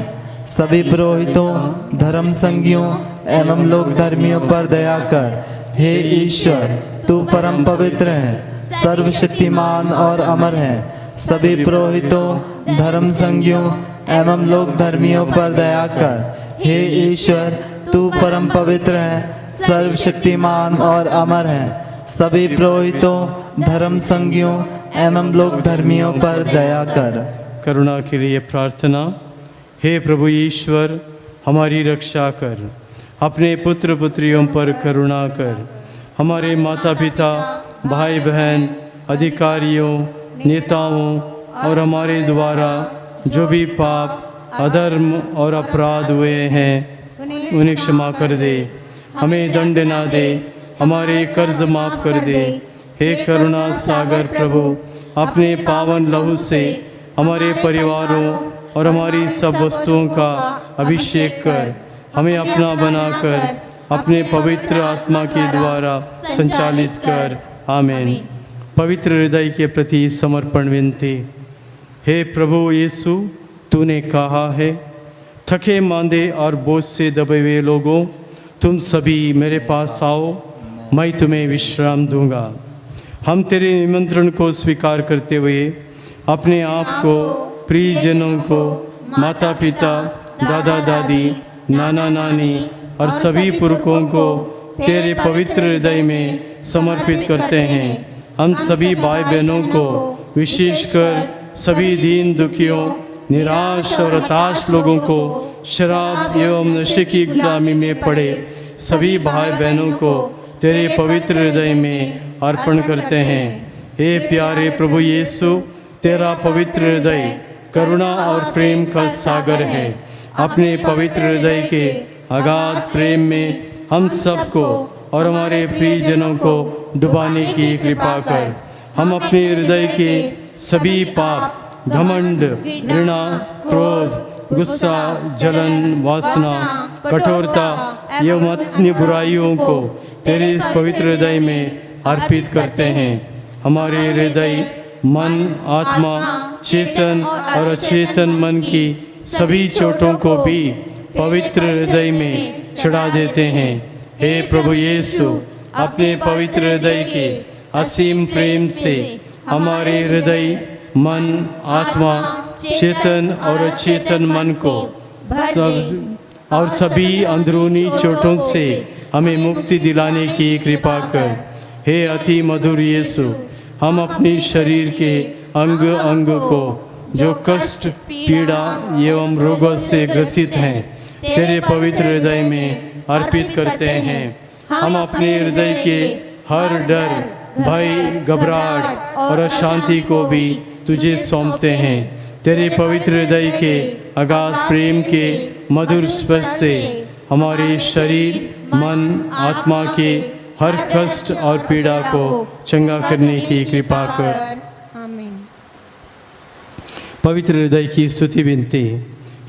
सभी पुरोहितों, धर्म संगियों एवं लोक धर्मियों पर दया कर। हे ईश्वर, तू परम पवित्र है, सर्वशक्तिमान और अमर है। सभी पुरोहितों, धर्म संगियों एवं लोक धर्मियों पर दया कर। हे ईश्वर, तू परम पवित्र है, सर्वशक्तिमान और अमर है। सभी पुरोहितों, धर्म संगियों एवं लोक धर्मियों पर दया कर। करुणा के लिए प्रार्थना। हे प्रभु ईश्वर, हमारी रक्षा कर, अपने पुत्र पुत्रियों पर करुणा कर। हमारे माता पिता, भाई बहन, अधिकारियों, नेताओं और हमारे द्वारा जो भी पाप, अधर्म और अपराध हुए हैं उन्हें क्षमा कर दे। हमें दंड ना दे, हमारे कर्ज माफ कर दे। हे करुणा सागर प्रभु, अपने पावन लहू से हमारे परिवारों और हमारी सब वस्तुओं का अभिषेक कर। हमें अपना बनाकर अपने पवित्र आत्मा के द्वारा संचालित कर। आमीन। पवित्र हृदय के प्रति समर्पण विनती। हे प्रभु यीशु, तूने कहा है, थके मांदे और बोझ से दबे हुए लोगों, तुम सभी मेरे पास आओ, मैं तुम्हें विश्राम दूंगा। हम तेरे निमंत्रण को स्वीकार करते हुए अपने आप को, प्रियजनों को, माता पिता, दादा दादी, नाना नानी और सभी पुरखों को तेरे पवित्र हृदय में समर्पित करते हैं। हम सभी भाई बहनों को, विशेषकर सभी दीन दुखियों, निराश और हताश लोगों को, शराब एवं नशे की गुलामी में पड़े सभी भाई बहनों को तेरे पवित्र हृदय में अर्पण करते हैं। हे प्यारे प्रभु यीशु, तेरा पवित्र हृदय करुणा और प्रेम का सागर है। अपने पवित्र हृदय के अगाध प्रेम में हम सबको और हमारे प्रियजनों को डुबाने की कृपा कर। हम अपने हृदय के सभी पाप, घमंड, घृणा, क्रोध, गुस्सा, जलन, वासना, कठोरता एवं अन्य बुराइयों को तेरे पवित्र हृदय में अर्पित करते हैं। हमारे हृदय, मन, आत्मा, चेतन और अचेतन मन की सभी चोटों को भी पवित्र हृदय में चढ़ा देते हैं। हे प्रभु यीशु, अपने पवित्र हृदय के असीम प्रेम से हमारे हृदय, मन, आत्मा, चेतन और अचेतन मन को और सभी अंदरूनी चोटों से हमें मुक्ति दिलाने की कृपा कर। हे अति मधुर यीशु, हम अपने शरीर के अंग अंग को जो कष्ट, पीड़ा एवं रोगों से ग्रसित हैं तेरे पवित्र हृदय में अर्पित करते हैं। हम अपने हृदय के हर डर, भय, घबराहट और अशांति को भी तुझे सौंपते हैं। तेरे पवित्र हृदय के अगाध प्रेम के मधुर स्पर्श से हमारे शरीर, मन, आत्मा के हर कष्ट और पीड़ा को चंगा करने की कृपा कर। पवित्र हृदय की स्तुति विनती।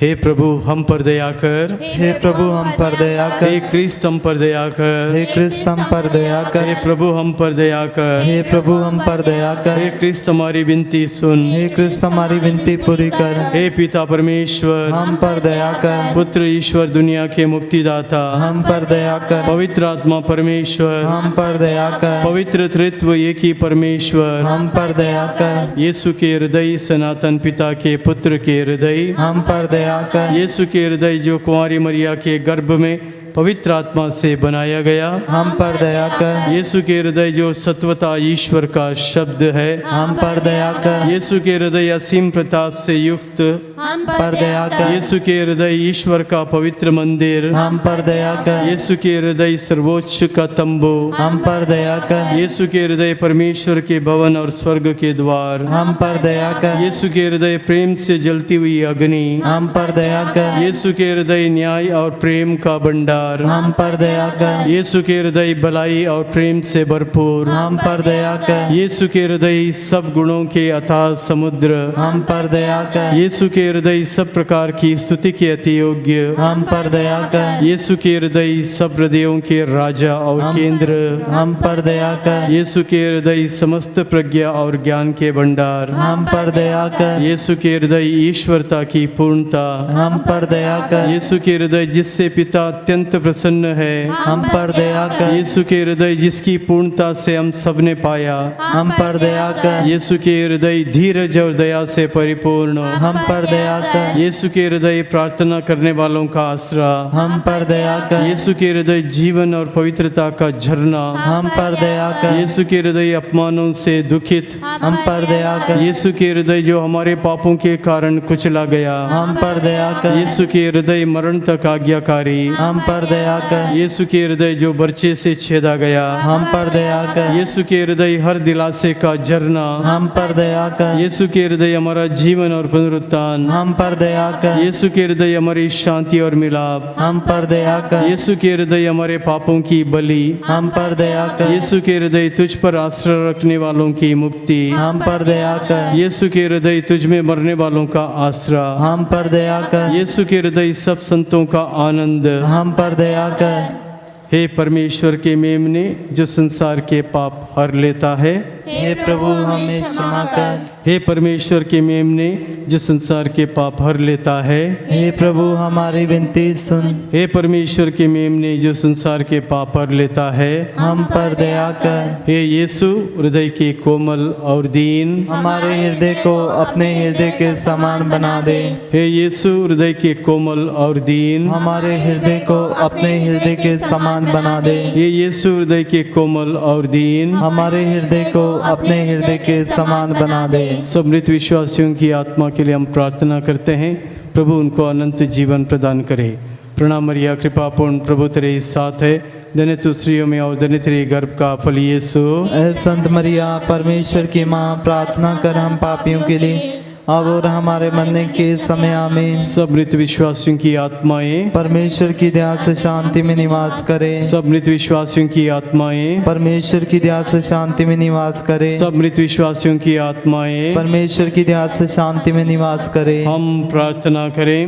हे प्रभु, हम पर दया कर। हे प्रभु, हम पर दया कर। हे क्रिस्त, हम पर दया कर। हे क्रिस्त, हम पर दया कर। हे प्रभु, हम पर दया कर। हे प्रभु, हम पर दया कर। हे क्रिस्त, हमारी विनती सुन। हे क्रिस्त, हमारी विनती पूरी कर। हे पिता परमेश्वर, हम पर दया कर। पुत्र ईश्वर, दुनिया के मुक्तिदाता, हम पर दया कर। पवित्र आत्मा परमेश्वर, हम पर दया कर। पवित्र त्रित्व एक ही परमेश्वर, हम पर दया कर। यीशु के हृदय, सनातन पिता के पुत्र के हृदय, हम पर दया कर। यीशु के हृदय जो कुंवारी मरिया के गर्भ में पवित्र आत्मा से बनाया गया, हम पर दया कर। यीशु के हृदय जो सत्वता ईश्वर का शब्द है, हम पर दया कर। यीशु के हृदय असीम प्रताप से युक्त हम पर दया कर। यीशु के हृदय ईश्वर का पवित्र मंदिर, हम पर दया कर। यीशु के हृदय सर्वोच्च का तंबू, हम पर दया कर। यीशु के हृदय परमेश्वर के भवन और स्वर्ग के द्वार, हम पर दया कर। यीशु के हृदय प्रेम से जलती हुई अग्नि, हम पर दया कर। यीशु के हृदय न्याय और प्रेम का भंडार, हम पर दया कर। यीशु के हृदय भलाई और प्रेम से भरपूर, हम पर दया कर। यीशु के हृदय सब गुणों के अथाह समुद्र, हम पर दया कर। यीशु के हृदय सब प्रकार की स्तुति के अति योग्य, हम पर दया कर। यीशु के हृदय सब हृदयों के राजा और केंद्र, हम पर दया कर। यीशु के हृदय समस्त प्रज्ञा और ज्ञान के भंडार, हम पर दया कर। यीशु के हृदय ईश्वरता की पूर्णता, हम पर दया कर। यीशु के हृदय जिससे पिता अत्यंत प्रसन्न है, हम पर दया कर। यीशु के हृदय जिसकी पूर्णता से हम सबने पाया, हम पर दया कर। यीशु के हृदय धीरज और दया से परिपूर्ण, हम पर दया कर। यीशु के हृदय प्रार्थना करने वालों का आसरा, हम पर दया कर। यीशु के हृदय जीवन और पवित्रता का झरना, हम पर दया कर। यीशु के हृदय अपमानों से दुखित, हम पर दया कर। यीशु के हृदय जो हमारे पापों के कारण कुचला गया, हम पर दया कर। यीशु के हृदय मरण तक आज्ञाकारी, हम पर दया कर। यीशु के हृदय जो बर्चे से छेदा गया, हम पर दया कर। यीशु के हृदय हर दिलासे का झरना, हम पर दया कर। यीशु के हृदय हमारा जीवन और पुनरुत्थान, हम पर दया कर। यीशु के हृदय हमारी शांति और मिलाप, हम पर दया कर। यीशु के हृदय हमारे पापों की बलि, हम पर दया कर। यीशु के हृदय तुझ पर आश्रय रखने वालों की मुक्ति, हम पर दया कर। यीशु के हृदय तुझ में मरने वालों का आसरा, हम पर दया कर। यीशु के हृदय सब संतों का आनंद। हम पर दया कर। हे परमेश्वर के मेमने जो संसार के पाप हर लेता है, हे प्रभु हमें क्षमा कर। हे परमेश्वर के मेमने जो संसार के पाप हर लेता है, हे प्रभु हमारी विनती सुन। हे परमेश्वर के मेमने जो संसार के पाप हर लेता है, हम पर दया कर। हे यीशु हृदय के कोमल और दीन, हमारे हृदय को अपने हृदय के समान बना दे। हे यीशु हृदय के कोमल और दीन, हमारे हृदय को अपने हृदय के समान बना दे। हे यीशु हृदय के कोमल और दीन, हमारे हृदय को अपने हृदय के समान बना दे। सब मृत विश्वासियों की आत्मा के लिए हम प्रार्थना करते हैं, प्रभु उनको अनंत जीवन प्रदान करे। प्रणाम मरिया कृपा पूर्ण, प्रभु तेरे साथ है, धन्य तू स्त्रियों में और धन्य तेरे गर्भ का फल यीशु। ऐ संत मरिया परमेश्वर की माँ, प्रार्थना कर हम पापियों के लिए अब और हमारे मरने के समय आमीन। सब मृत विश्वासियों की आत्माएं परमेश्वर की दया से शांति में निवास करे। सब मृत विश्वासियों की आत्माएं परमेश्वर की दया से शांति में निवास करे। सब मृत विश्वासियों की आत्माएं परमेश्वर की दया से शांति में निवास करे। हम प्रार्थना करें।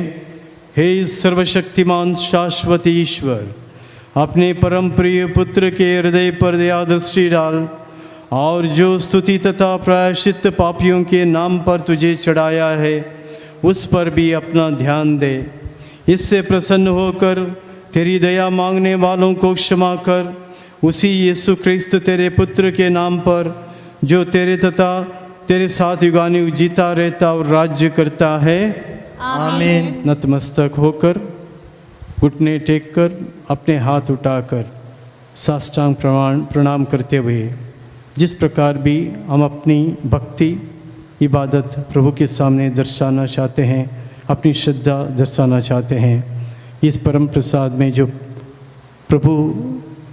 हे सर्वशक्तिमान शाश्वत ईश्वर, अपने परम प्रिय पुत्र के हृदय पर दया दृष्टि डाल और जो स्तुति तथा प्रायश्चित पापियों के नाम पर तुझे चढ़ाया है उस पर भी अपना ध्यान दे। इससे प्रसन्न होकर तेरी दया मांगने वालों को क्षमा कर, उसी यीशु क्रिस्त तेरे पुत्र के नाम पर जो तेरे तथा तेरे साथ युगानुयुग जीता रहता और राज्य करता है। आमीन। नतमस्तक होकर, घुटने टेक कर, अपने हाथ उठाकर साष्टांग प्रणाम करते हुए जिस प्रकार भी हम अपनी भक्ति इबादत प्रभु के सामने दर्शाना चाहते हैं, अपनी श्रद्धा दर्शाना चाहते हैं, इस परम प्रसाद में जो प्रभु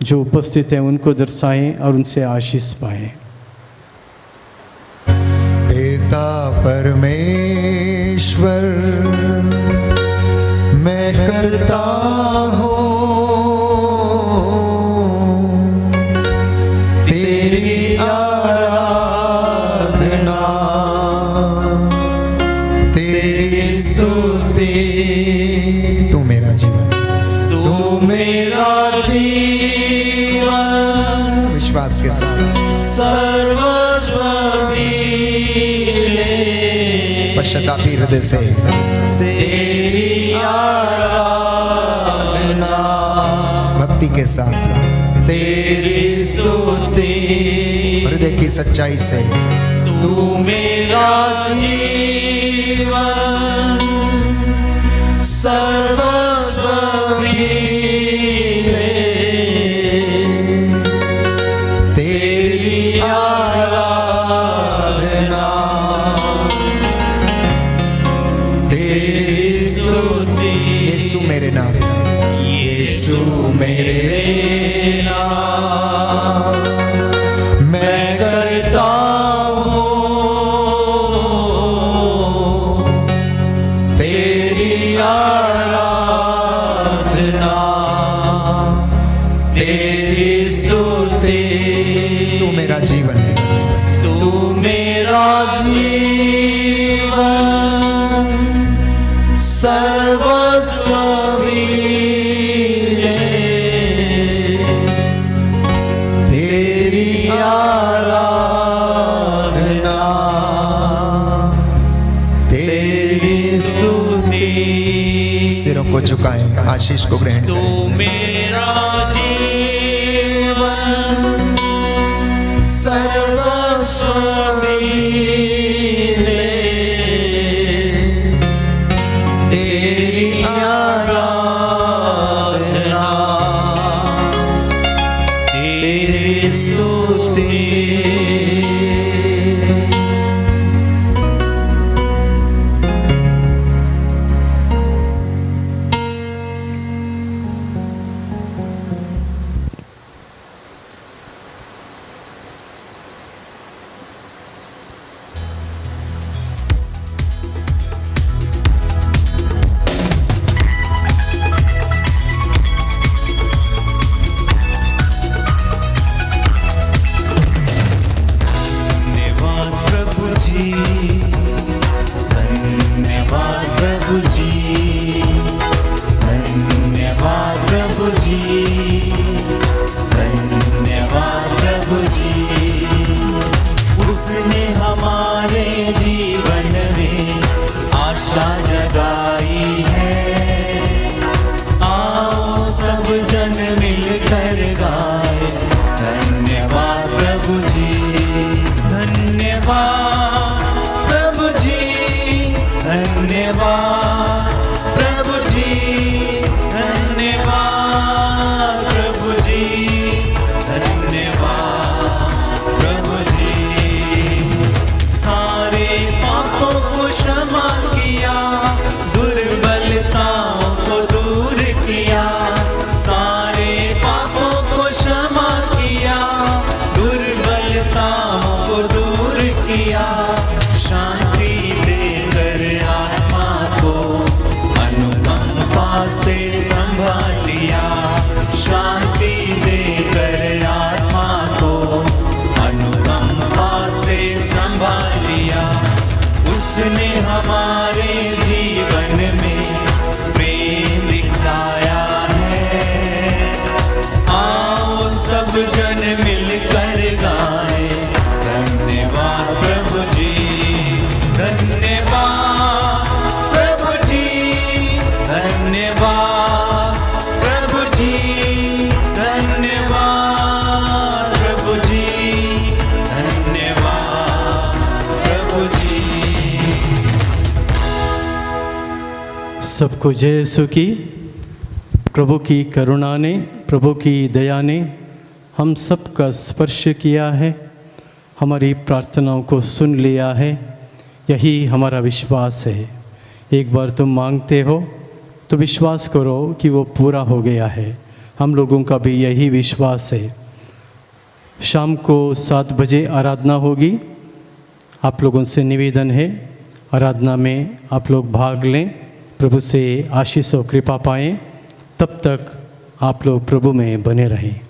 जो उपस्थित हैं उनको दर्शाएं और उनसे आशीष पाएं। पिता परमेश्वर, मैं करता हूँ तेरी आराधना, तेरी स्तुति। तू मेरा जीवन, तू मेरा जीवन, विश्वास के साथ सर्वस्व पश्चातापी हृदय से तेरी आराधना, भक्ति के साथ तेरी स्तुति, हृदय की सच्चाई से तू मेरा जीवन सर्वस्व तेरी आराधना, तेरी यीशु मेरे नाम मैं करता हूँ तेरी आराधना तेरी स्तुति तू मेरा जीवन तू मेरा जीवन सर्वस्व वीरे तेरी आराधना तेरी स्तुति। सिरों को झुकाएं, आशीष को ग्रहण करें। तू मेरा जीवन सर्वस्व वीरे तेरी आराधना तेरी स्तुति। सबको जय यीशु की। प्रभु की करुणा ने, प्रभु की दया ने हम सब का स्पर्श किया है, हमारी प्रार्थनाओं को सुन लिया है। यही हमारा विश्वास है। एक बार तुम मांगते हो तो विश्वास करो कि वो पूरा हो गया है। हम लोगों का भी यही विश्वास है। शाम को 7 बजे आराधना होगी। आप लोगों से निवेदन है, आराधना में आप लोग भाग लें, प्रभु से आशीष और कृपा पाएं। तब तक आप लोग प्रभु में बने रहें।